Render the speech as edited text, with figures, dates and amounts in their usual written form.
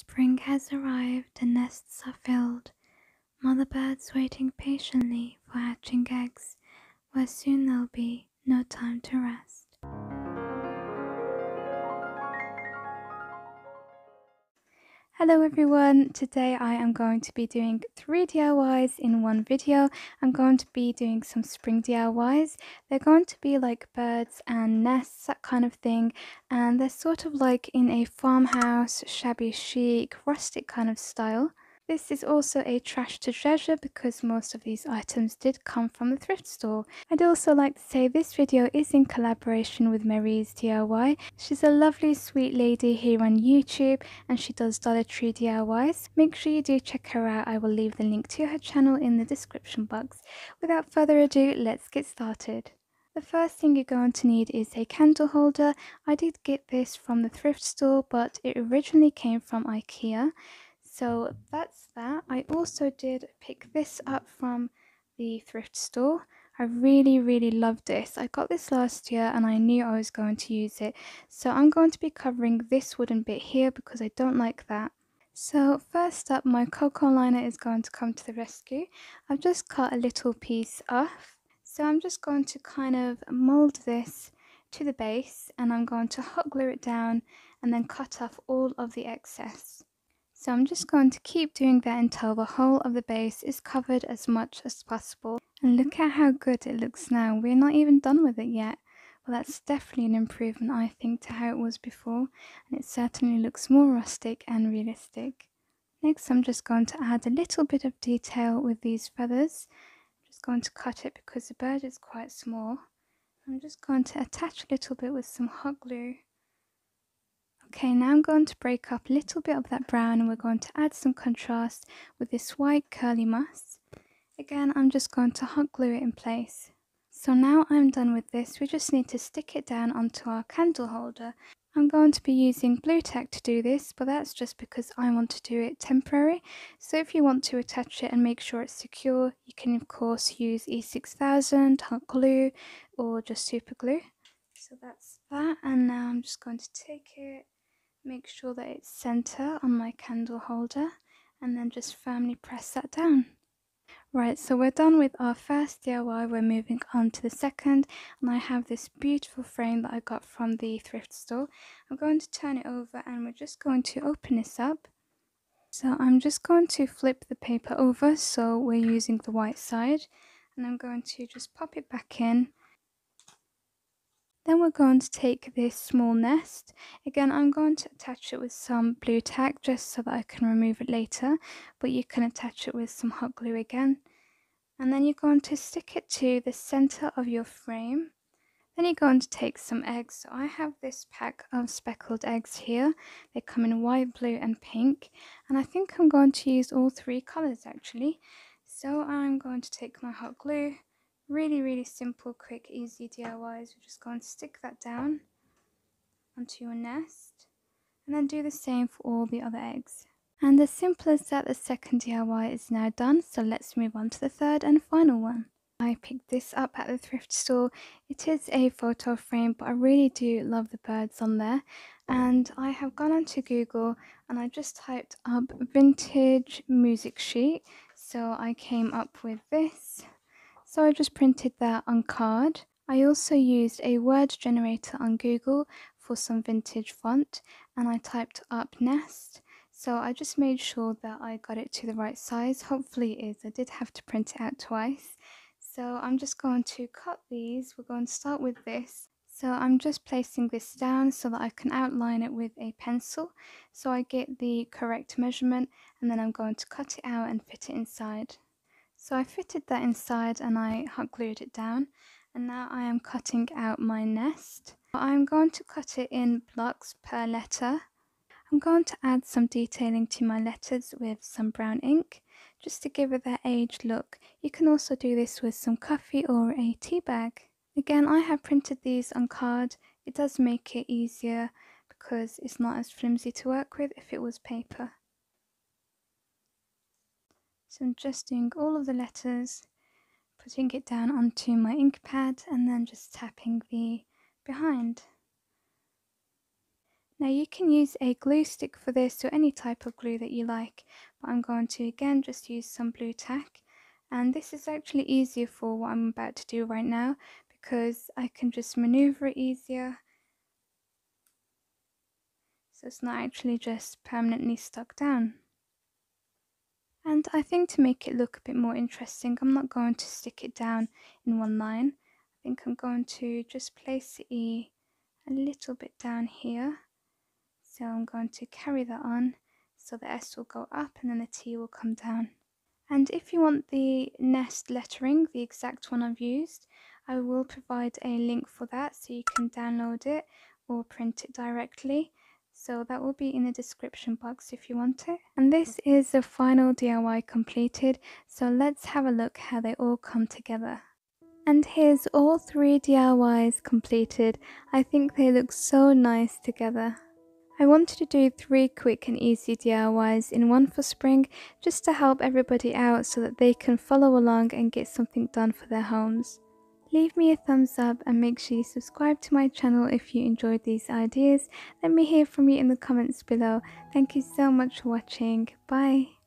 Spring has arrived, the nests are filled, mother birds waiting patiently for hatching eggs, where soon there'll be no time to rest. Hello everyone, today I am going to be doing 3 DIYs in one video. I'm going to be doing some spring DIYs. They're going to be like birds and nests, that kind of thing, and they're sort of like in a farmhouse, shabby chic, rustic kind of style. This is also a trash to treasure because most of these items did come from the thrift store. I'd also like to say this video is in collaboration with Marie's DIY. She's a lovely sweet lady here on YouTube and she does Dollar Tree DIYs. Make sure you do check her out. I will leave the link to her channel in the description box. Without further ado, let's get started. The first thing you're going to need is a candle holder. I did get this from the thrift store, but it originally came from IKEA. So that's that. I also did pick this up from the thrift store. I really love this. I got this last year and I knew I was going to use it. So I'm going to be covering this wooden bit here because I don't like that. So first up, my cocoa liner is going to come to the rescue. I've just cut a little piece off. So I'm just going to kind of mold this to the base and I'm going to hot glue it down and then cut off all of the excess. So I'm just going to keep doing that until the whole of the base is covered as much as possible. And look at how good it looks now. We're not even done with it yet. Well, that's definitely an improvement, I think, to how it was before. And it certainly looks more rustic and realistic. Next, I'm just going to add a little bit of detail with these feathers. I'm just going to cut it because the bird is quite small. I'm just going to attach a little bit with some hot glue. Okay, now I'm going to break up a little bit of that brown and we're going to add some contrast with this white curly moss. Again, I'm just going to hot glue it in place. So now I'm done with this, we just need to stick it down onto our candle holder. I'm going to be using blue tack to do this, but that's just because I want to do it temporary. So if you want to attach it and make sure it's secure, you can of course use E6000, hot glue, or just super glue. So that's that, and now I'm just going to take it, make sure that it's center on my candle holder and then just firmly press that down. Right, so we're done with our first DIY, we're moving on to the second, and I have this beautiful frame that I got from the thrift store. I'm going to turn it over and we're just going to open this up. So I'm just going to flip the paper over so we're using the white side, and I'm going to just pop it back in. Then we're going to take this small nest. Again, I'm going to attach it with some blue tack just so that I can remove it later, but you can attach it with some hot glue again. And then you're going to stick it to the center of your frame. Then you're going to take some eggs. So I have this pack of speckled eggs here. They come in white, blue and pink. And I think I'm going to use all 3 colors actually. So I'm going to take my hot glue. Really simple, quick, easy DIYs. We're just going to stick that down onto your nest and then do the same for all the other eggs. And as simple as that, the second DIY is now done, so let's move on to the third and final one. I picked this up at the thrift store. It is a photo frame, but I really do love the birds on there. And I have gone onto Google and I just typed up vintage music sheet. So I came up with this. So I just printed that on card. I also used a word generator on Google for some vintage font and I typed up nest. So I just made sure that I got it to the right size. Hopefully it is. I did have to print it out twice. So I'm just going to cut these. We're going to start with this. So I'm just placing this down so that I can outline it with a pencil. So I get the correct measurement and then I'm going to cut it out and fit it inside. So I fitted that inside and I hot glued it down, and now I am cutting out my nest. I'm going to cut it in blocks per letter. I'm going to add some detailing to my letters with some brown ink, just to give it that aged look. You can also do this with some coffee or a tea bag. Again, I have printed these on card. It does make it easier because it's not as flimsy to work with if it was paper. So I'm just doing all of the letters, putting it down onto my ink pad and then just tapping the behind. Now you can use a glue stick for this or any type of glue that you like, but I'm going to again just use some blue tack. And this is actually easier for what I'm about to do right now because I can just maneuver it easier. So it's not actually just permanently stuck down. And I think to make it look a bit more interesting, I'm not going to stick it down in one line. I think I'm going to just place the E a little bit down here. So I'm going to carry that on, so the S will go up and then the T will come down. And if you want the nest lettering, the exact one I've used, I will provide a link for that so you can download it or print it directly. So that will be in the description box if you want it. And this is the final DIY completed, so let's have a look how they all come together. And here's all 3 DIYs completed. I think they look so nice together. I wanted to do 3 quick and easy DIYs in one for spring, just to help everybody out so that they can follow along and get something done for their homes. Leave me a thumbs up and make sure you subscribe to my channel if you enjoyed these ideas. Let me hear from you in the comments below. Thank you so much for watching. Bye!